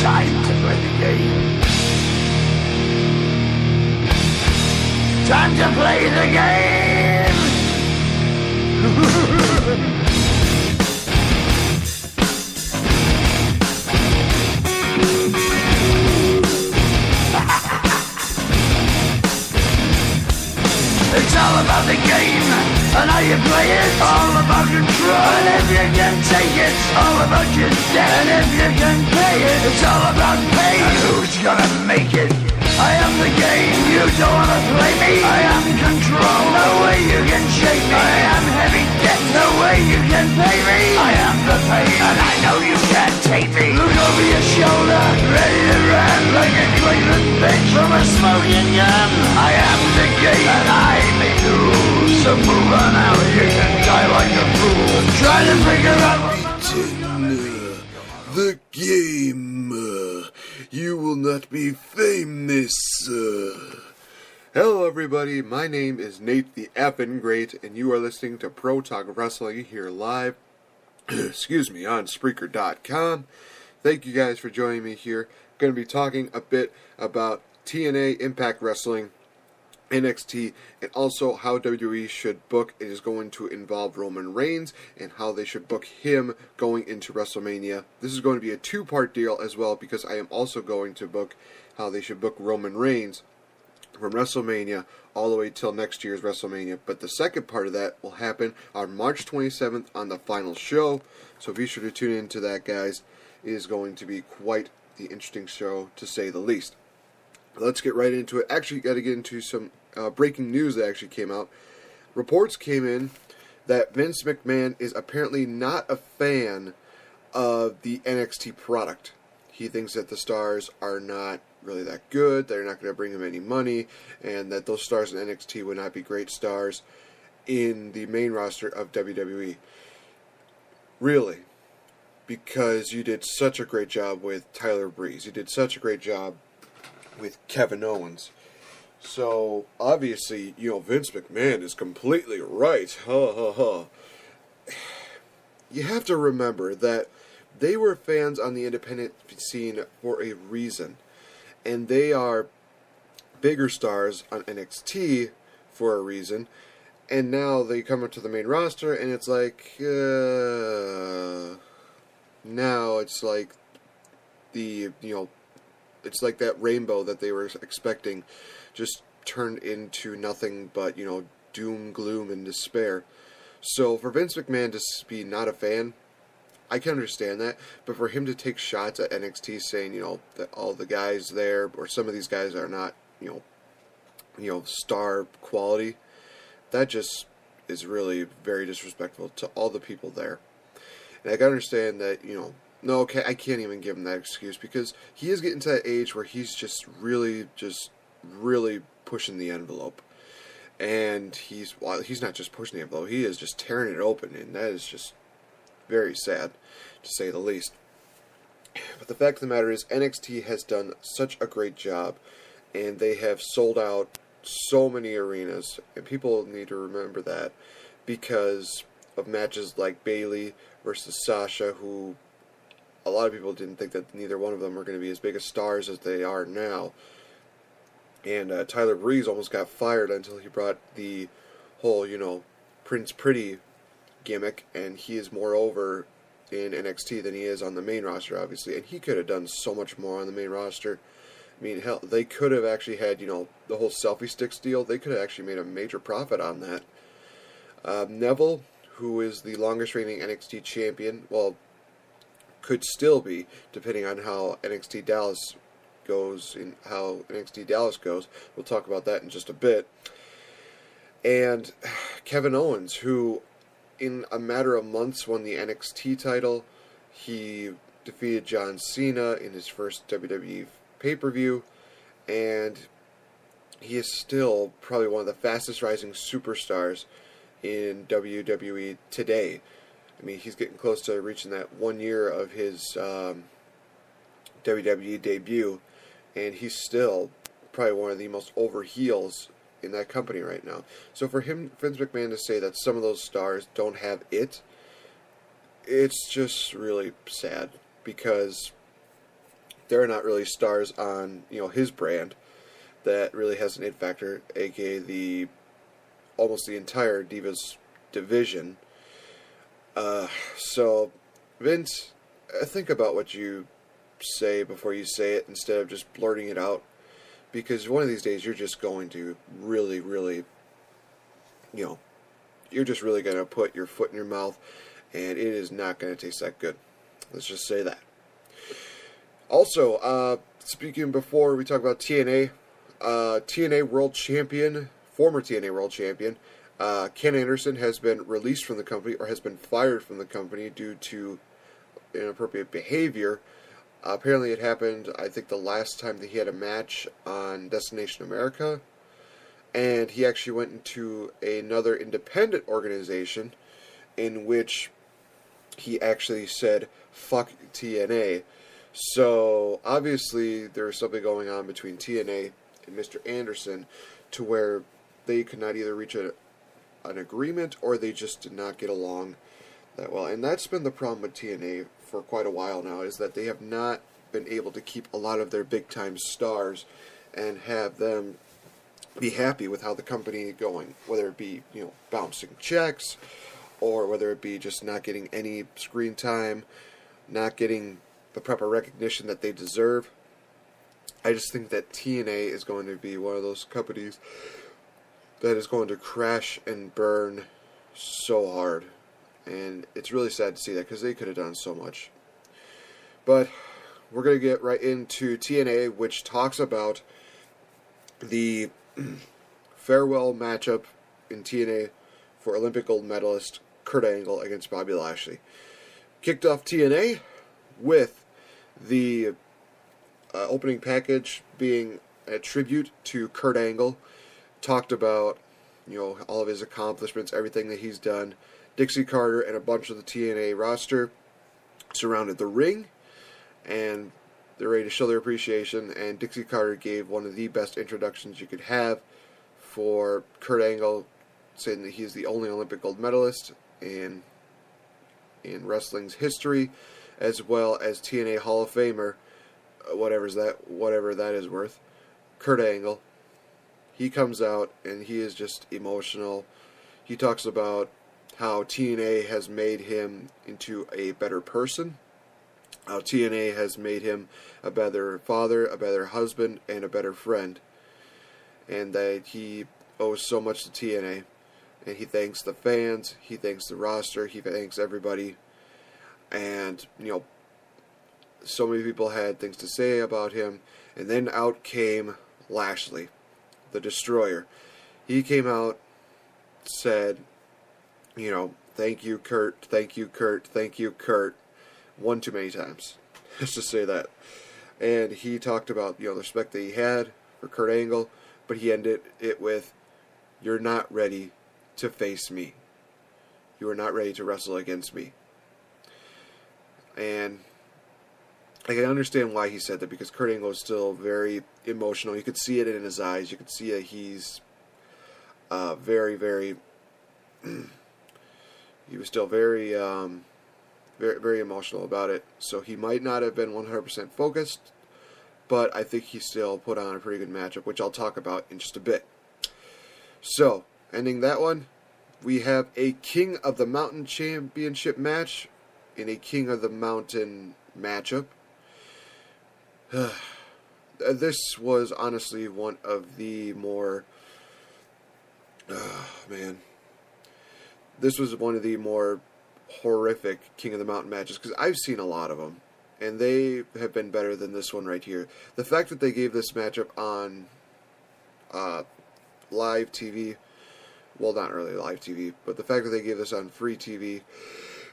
Time to play the game. Time to play the game. It's all about the game and how you play it. All about control, and if you can take it, all about your debt. And if you can pay it, it's all about pay. And who's gonna make it? I am the game, you don't wanna play me. I am control, no way you can shake me. I am heavy debt, no way you can pay me. I am the pain, and I know you can't take me. Look over your shoulder, ready to run like a Cleveland bitch from a smoking gun. I am the game, and I may lose. So move on out, you can die like a fool. Try to figure out the game. You will not be famous. Hello everybody, my name is Nate the Effin' Great, and you are listening to Pro Talk Wrestling here live, excuse me, on Spreaker.com. Thank you guys for joining me here. I'm going to be talking a bit about TNA, Impact Wrestling, NXT, and also how WWE should book. It is going to involve Roman Reigns and how they should book him going into WrestleMania. This is going to be a two-part deal as well, because I am also going to book how they should book Roman Reigns from WrestleMania all the way till next year's WrestleMania. But the second part of that will happen on March 27th on the final show, so be sure to tune into that, guys. It is going to be quite the interesting show, to say the least. Let's get right into it. Actually, got to get into some breaking news that actually came out. Reports came in that Vince McMahon is apparently not a fan of the NXT product. He thinks that the stars are not really that good, they're not going to bring him any money, and that those stars in NXT would not be great stars in the main roster of WWE. Really? Because you did such a great job with Tyler Breeze. You did such a great job with Kevin Owens. So, obviously, Vince McMahon is completely right. Ha ha ha. You have to remember that they were fans on the independent scene for a reason. And they are bigger stars on NXT for a reason. And now they come up to the main roster and it's like, now it's like it's like that rainbow that they were expecting just turned into nothing but, doom, gloom, and despair. So for Vince McMahon to be not a fan, I can understand that, but for him to take shots at NXT saying, that all the guys there, or some of these guys are not, star quality, that just is really very disrespectful to all the people there. And I can understand that, no, okay, I can't even give him that excuse, because he is getting to that age where he's just really pushing the envelope. And he's not just pushing the envelope, he is just tearing it open, and that is just very sad, to say the least. But the fact of the matter is, NXT has done such a great job, and they have sold out so many arenas, and people need to remember that, because of matches like Bayley versus Sasha, who a lot of people didn't think that neither one of them were going to be as big as stars as they are now. And Tyler Breeze almost got fired until he brought the whole, Prince Pretty gimmick, and he is more over in NXT than he is on the main roster, obviously. And he could have done so much more on the main roster. I mean, hell, they could have actually had, the whole selfie sticks deal. They could have actually made a major profit on that. Neville, who is the longest reigning NXT champion, well, could still be, depending on how NXT Dallas goes. We'll talk about that in just a bit. And Kevin Owens, who in a matter of months won the NXT title. He defeated John Cena in his first WWE pay-per-view, and he is still probably one of the fastest rising superstars in WWE today. I mean, he's getting close to reaching that 1 year of his WWE debut, and he's still probably one of the most over heels in that company right now. So for him, Vince McMahon, to say that some of those stars don't have it's just really sad, because they're not really stars on, his brand that really has an it factor, aka almost the entire Divas division. So Vince, think about what you say before you say it instead of just blurting it out, because one of these days you're just going to really, really, you're just really going to put your foot in your mouth, and it is not going to taste that good. Let's just say that. Also, speaking before we talk about TNA, TNA World Champion, former TNA World Champion, Ken Anderson has been released from the company, or has been fired from the company due to inappropriate behavior. Apparently it happened, I think, the last time that he had a match on Destination America, and he actually went into another independent organization in which he actually said, fuck TNA. So, obviously, there was something going on between TNA and Mr. Anderson to where they could not either reach an agreement, or they just did not get along that well. And that's been the problem with TNA for quite a while now, is that they have not been able to keep a lot of their big-time stars and have them be happy with how the company is going, whether it be, bouncing checks, or whether it be just not getting any screen time, not getting the proper recognition that they deserve. I just think that TNA is going to be one of those companies that is going to crash and burn so hard. And it's really sad to see that, because they could have done so much. But we're going to get right into TNA, which talks about the farewell matchup in TNA for Olympic gold medalist Kurt Angle against Bobby Lashley. Kicked off TNA with the opening package being a tribute to Kurt Angle. Talked about, all of his accomplishments, everything that he's done. Dixie Carter and a bunch of the TNA roster surrounded the ring, and they're ready to show their appreciation. And Dixie Carter gave one of the best introductions you could have for Kurt Angle, saying that he's the only Olympic gold medalist in wrestling's history, as well as TNA Hall of Famer, whatever that is worth, Kurt Angle. He comes out and he is just emotional. He talks about how TNA has made him into a better person, how TNA has made him a better father, a better husband, and a better friend, and that he owes so much to TNA. And he thanks the fans, he thanks the roster, he thanks everybody. And, so many people had things to say about him. And then out came Lashley, the Destroyer. He came out, said, thank you, Kurt, thank you, Kurt, thank you, Kurt, one too many times. Let's just say that. And he talked about, the respect that he had for Kurt Angle, but he ended it with, you're not ready to face me. You are not ready to wrestle against me. And I can understand why he said that, because Kurt Angle is still very emotional. You could see it in his eyes. You could see that he's very, very... he was still very, very, very emotional about it. So he might not have been 100% focused, but I think he still put on a pretty good matchup, which I'll talk about in just a bit. So, ending that one, we have a King of the Mountain Championship match in a King of the Mountain matchup. This was honestly one of the more... This was one of the more horrific King of the Mountain matches, because I've seen a lot of them, and they have been better than this one right here. The fact that they gave this matchup on live TV, well, not really live TV, but the fact that they gave this on free TV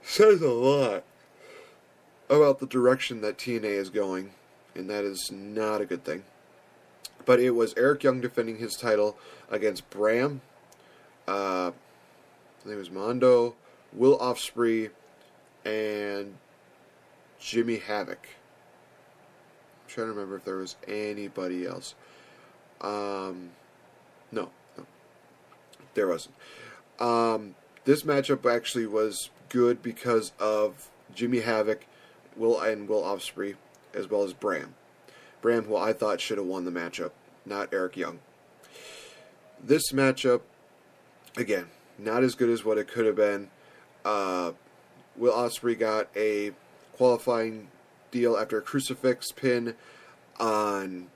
says a lot about the direction that TNA is going, and that is not a good thing. But it was Eric Young defending his title against Bram, his name was Mondo, Will Ospreay, and Jimmy Havoc. I'm trying to remember if there was anybody else. No, there wasn't. This matchup actually was good because of Jimmy Havoc, Will Ospreay. as well as Bram. Bram, who I thought should have won the matchup, not Eric Young. This matchup, again, not as good as what it could have been. Will Ospreay got a qualifying deal after a crucifix pin on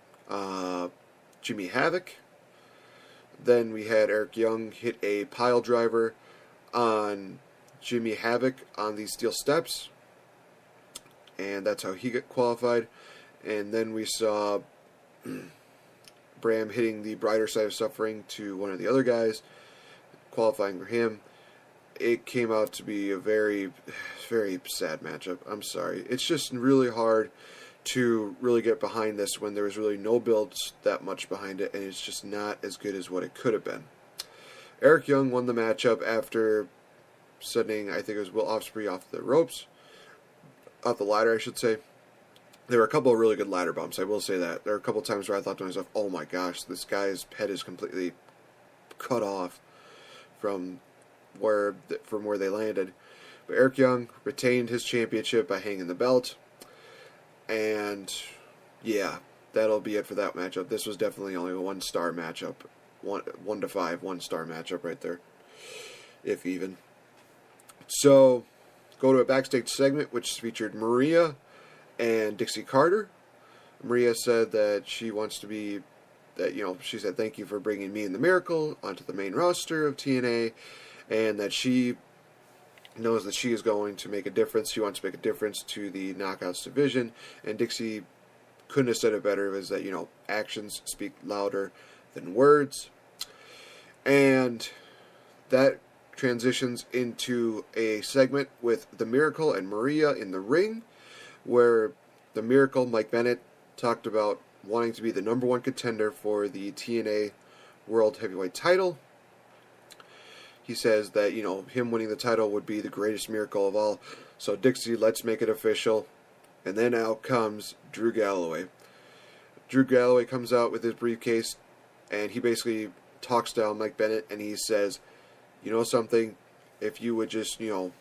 Jimmy Havoc. Then we had Eric Young hit a pile driver on Jimmy Havoc on these steel steps, and that's how he got qualified. And then we saw Bram hitting the brighter side of suffering to one of the other guys, qualifying for him. It came out to be a very, very sad matchup. I'm sorry. It's just really hard to really get behind this when there was really no builds that much behind it, and it's just not as good as what it could have been. Eric Young won the matchup after sending, I think it was Will Ospreay off the ropes, off the ladder, I should say. There were a couple of really good ladder bumps, I will say that. There were a couple of times where I thought to myself, oh my gosh, this guy's head is completely cut off from where they landed. But Eric Young retained his championship by hanging the belt. And yeah, that'll be it for that matchup. This was definitely only a 1-star matchup. 1 to 5, 1-star matchup right there, if even. So, go to a backstage segment which featured Maria and Dixie Carter. Maria said that she wants to be, she said thank you for bringing me and the Miracle onto the main roster of TNA, and that she knows that she is going to make a difference. She wants to make a difference to the Knockouts division, and Dixie couldn't have said it better. It was that, actions speak louder than words. And that transitions into a segment with the Miracle and Maria in the ring, where the Miracle, Mike Bennett, talked about wanting to be the #1 contender for the TNA World Heavyweight title. He says that, him winning the title would be the greatest miracle of all. So, Dixie, let's make it official. And then out comes Drew Galloway. Drew Galloway comes out with his briefcase, and he basically talks down Mike Bennett, and he says, you know something, if you would just, you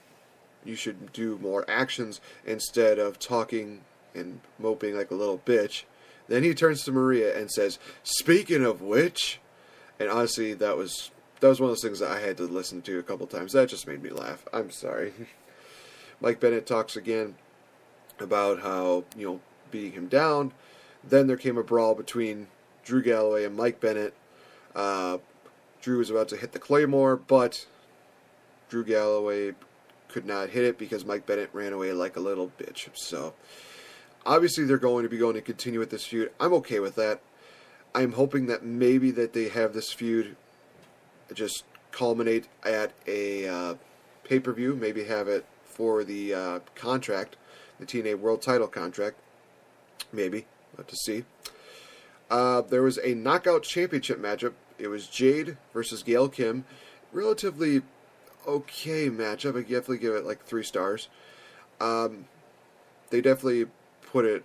should do more actions instead of talking and moping like a little bitch. Then he turns to Maria and says, speaking of which, and honestly, that was one of those things that I had to listen to a couple times. That just made me laugh. I'm sorry. Mike Bennett talks again about how, beating him down. Then there came a brawl between Drew Galloway and Mike Bennett. Drew was about to hit the Claymore, but Drew Galloway could not hit it because Mike Bennett ran away like a little bitch. So, obviously they're going to continue with this feud. I'm okay with that. I'm hoping that maybe that they have this feud just culminate at a pay-per-view, maybe have it for the contract, the TNA World Title contract, maybe, we'll have to see. There was a Knockout Championship matchup. It was Jade versus Gail Kim. Relatively okay matchup. I definitely give it like 3 stars. They definitely put it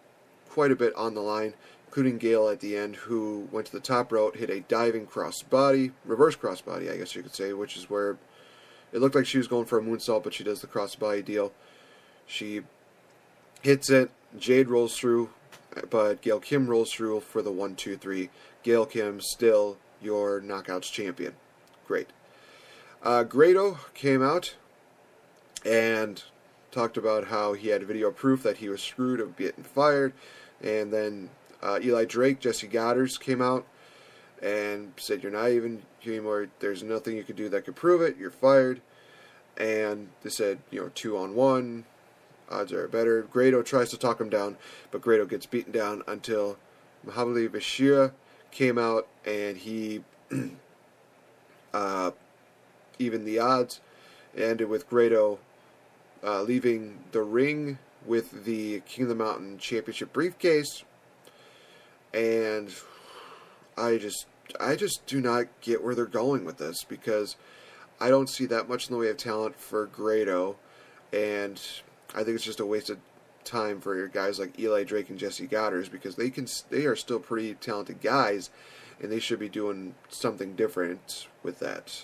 quite a bit on the line, including Gail at the end, who went to the top rope, hit a diving reverse crossbody, I guess you could say, which is where it looked like she was going for a moonsault, but she does the crossbody deal. She hits it, Jade rolls through, but Gail Kim rolls through for the 1, 2, 3. Gail Kim still your Knockouts champion. Great. Grado came out and talked about how he had video proof that he was screwed of getting fired, and then Eli Drake, Jesse Goddard came out and said, you're not even here anymore. There's nothing you can do that could prove it. You're fired. And they said, 2-on-1. Odds are better. Grado tries to talk him down, but Grado gets beaten down until Muhammad Bashir came out and he evened the odds. It ended with Grado leaving the ring with the King of the Mountain Championship briefcase. And I just do not get where they're going with this, because I don't see that much in the way of talent for Grado, and I think it's just a waste of time for your guys like Eli Drake and Jesse Goddard, because they are still pretty talented guys, and they should be doing something different with that.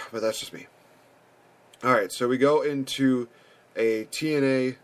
But that's just me. Alright, so we go into a TNA